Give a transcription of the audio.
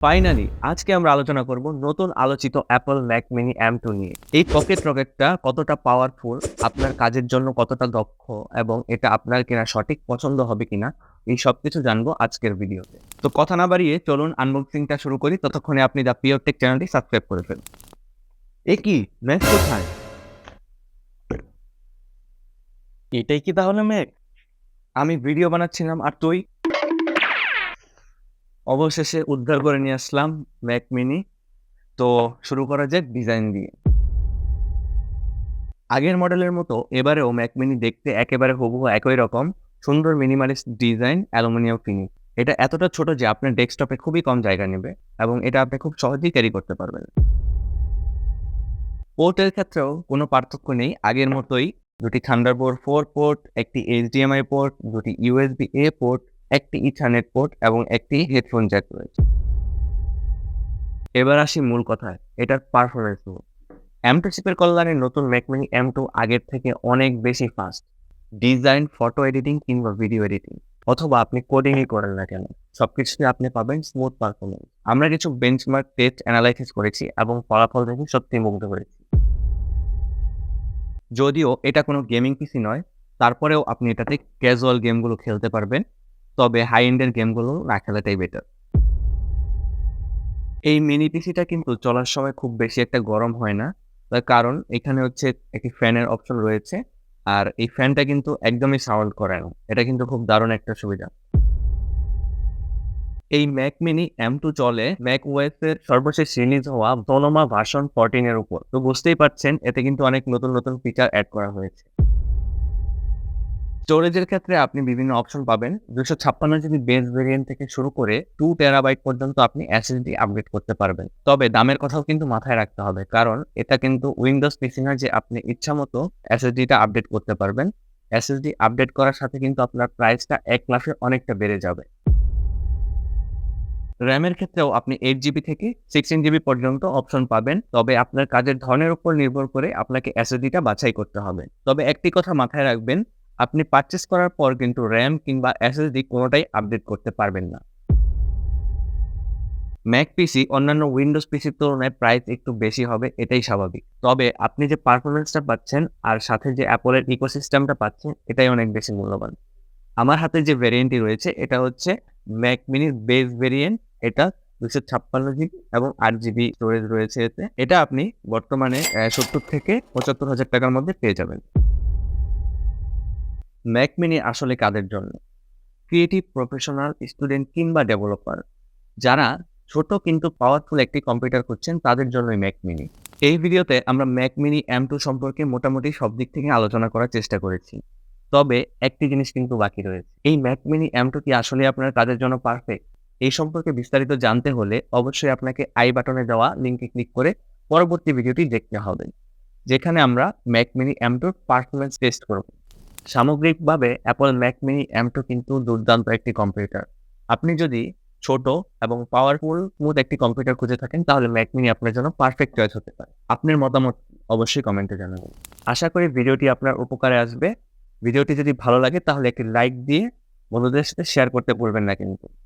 Finally আজকে আমরা আলোচনা করব নতুন আলোচিত অ্যাপল ম্যাক মিনি M2 নিয়ে। এই পকেট রকেটটা কতটা পাওয়ারফুল, আপনার কাজের জন্য কতটা দক্ষ এবং এটা আপনার কিনা সঠিক পছন্দ হবে কিনা এই সবকিছু জানবো আজকের ভিডিওতে। তো কথা না বাড়িয়ে চলুন আনবক্সিংটা শুরু করি। ততক্ষণে আপনি দ্য পিওর টেক চ্যানেলটি সাবস্ক্রাইব করে ফেলুন। এ কি ম্যাক কোথায়? এটাই কি তাহলে ম্যাক? আমি ভিডিও বানাচ্ছিলাম আর তুই? অবশেষে উদ্ধার করে নিয়ে আসলাম ম্যাক মিনি। তো শুরু করা যাক ডিজাইন দিয়ে। আগের মডেলের মতো এবারেও ম্যাক মিনি দেখতে একেবারে হুবহু একই রকম, সুন্দর মিনিমালিস্ট ডিজাইন, অ্যালুমিনিয়াম ফিনিশ। এটা এতটা ছোট যে আপনার ডেস্কটপে খুবই কম জায়গা নেবে এবং এটা আপনি খুব সহজেই ক্যারি করতে পারবেন। পোর্টের ক্ষেত্রেও কোনো পার্থক্য নেই, আগের মতোই দুটি থান্ডারবোল্ট 4 পোর্ট, একটি HDMI পোর্ট, দুটি USB-A পোর্ট, একটি ইথারনেট পোর্ট এবং একটি হেডফোন জ্যাক রয়েছে। এবার আসি মূল কথায়, এটার পারফরমেন্স নিয়ে। M2 চিপের কল্যাণে নতুন ম্যাক মিনি M2 আগের থেকে অনেক বেশি ফাস্ট। ডিজাইন, ফটো এডিটিং কিংবা ভিডিও এডিটিং অথবা আপনি কোডিংই করেন না কেন, সবকিছুতে আপনি পাবেন স্মুথ পারফরমেন্স। আমরা কিছু বেঞ্চমার্ক টেস্ট অ্যানালাইসিস করেছি এবং ফলাফল দেখে সত্যি মুগ্ধ হয়েছি। যদিও এটা কোনো গেমিং পিসি নয়, তারপরেও আপনি এটাতে ক্যাজুয়াল গেমগুলো খেলতে পারবেন, তবে হাই এন্ডের গেমগুলো না খেলাটাই বেটার। এই মিনি পিসিটা কিন্তু চলার সময় খুব বেশি একটা গরম হয় না। তার কারণ এখানে হচ্ছে একটি ফ্যানের অপশন রয়েছে। আর এই ফ্যানটা কিন্তু একদমই সাউন্ড করে না। এটা কিন্তু খুব দারুণ একটা সুবিধা। এই ম্যাক মিনি M2 চলে ম্যাক ওএস এর সর্বশেষ রিলিজ হওয়া সোনোমা ভার্সন 14 এর উপর। তো বুঝতেই পারছেন এতে কিন্তু অনেক নতুন নতুন ফিচার অ্যাড করা হয়েছে। স্টোরেজের ক্ষেত্রে আপনি বিভিন্ন অপশন পাবেন। 256 জিবি বেস ভেরিয়েন্ট থেকে শুরু করে 2 টেরাবাইট পর্যন্ত আপনি এসএসডি আপডেট করতে পারবেন। তবে দামের কথাও কিন্তু মাথায় রাখতে হবে, কারণ এটা কিন্তু উইন্ডোজ পিসি না যে আপনি ইচ্ছামতো এসএসডিটা আপডেট করতে পারবেন। এসএসডি আপডেট করার সাথে কিন্তু আপনার প্রাইসটা 1 লাফে অনেকটা বেড়ে যাবে। র্যামের ক্ষেত্রেও আপনি 8 জিবি থেকে 16 জিবি পর্যন্ত অপশন পাবেন। তবে আপনার কাজের ধরনের উপর নির্ভর করে আপনাকে এসএসডিটা বাছাই করতে হবে। তবে একটি কথা মাথায় রাখবেন, আপনি পারচেজ করার পর কিন্তু র্যাম কিংবা এসএসডি কোনোটাই আপডেট করতে পারবেন না। ম্যাক পিসি অন্যান্য উইন্ডোজ পিসির তুলনায় প্রাইস একটু বেশি হবে, এটাই স্বাভাবিক। তবে আপনি যে পারফরম্যান্সটা পাচ্ছেন আর সাথে যে অ্যাপলের ইকোসিস্টেমটা পাচ্ছেন, এটাই অনেক বেশি মূল্যবান। আমার হাতে যে ভেরিয়েন্টটি রয়েছে এটা হচ্ছে ম্যাক মিনির বেস ভেরিয়েন্ট। এটা 256 জিবি এবং 8 জিবি স্টোরেজ রয়েছে এতে। এটা আপনি বর্তমানে 70 থেকে 75,000 টাকার মধ্যে পেয়ে যাবেন। ম্যাক মিনি আসলে কাদের জন্য? ক্রিয়েটিভ, প্রফেশনাল, স্টুডেন্ট কিংবা ডেভেলপার যারা ছোট কিন্তু পাওয়ারফুল একটি কম্পিউটার খুঁজছেন, তাদের জন্যই ম্যাক মিনি। এই ভিডিওতে আমরা ম্যাক মিনি M2 সম্পর্কে মোটামুটি সব দিক থেকে আলোচনা করার চেষ্টা করেছি। তবে একটি জিনিস কিন্তু বাকি রয়েছে। এই ম্যাক মিনি M2 কি আসলে আপনার কাজের জন্য পারফেক্ট? এই সম্পর্কে বিস্তারিত জানতে হলে অবশ্যই আপনাকে আই বাটনে দেওয়া লিঙ্কে ক্লিক করে পরবর্তী ভিডিওটি দেখতে হবে, যেখানে আমরা ম্যাক মিনি M2 র পারফরম্যান্স টেস্ট করব। সামগ্রিকভাবে অ্যাপল ম্যাক মিনি M2 কিন্তু দুর্দান্ত একটি কম্পিউটার। আপনি যদি ছোট এবং পাওয়ারফুল স্মুথ একটি কম্পিউটার খুঁজে থাকেন, তাহলে ম্যাক মিনি আপনার জন্য পারফেক্ট চয়েস হতে পারে। আপনার মতামত অবশ্যই কমেন্টে জানাবেন। আশা করি ভিডিওটি আপনার উপকারে আসবে। ভিডিওটি যদি ভালো লাগে তাহলে একটি লাইক দিয়ে বন্ধুদের সাথে শেয়ার করতে ভুলবেন না কিন্তু।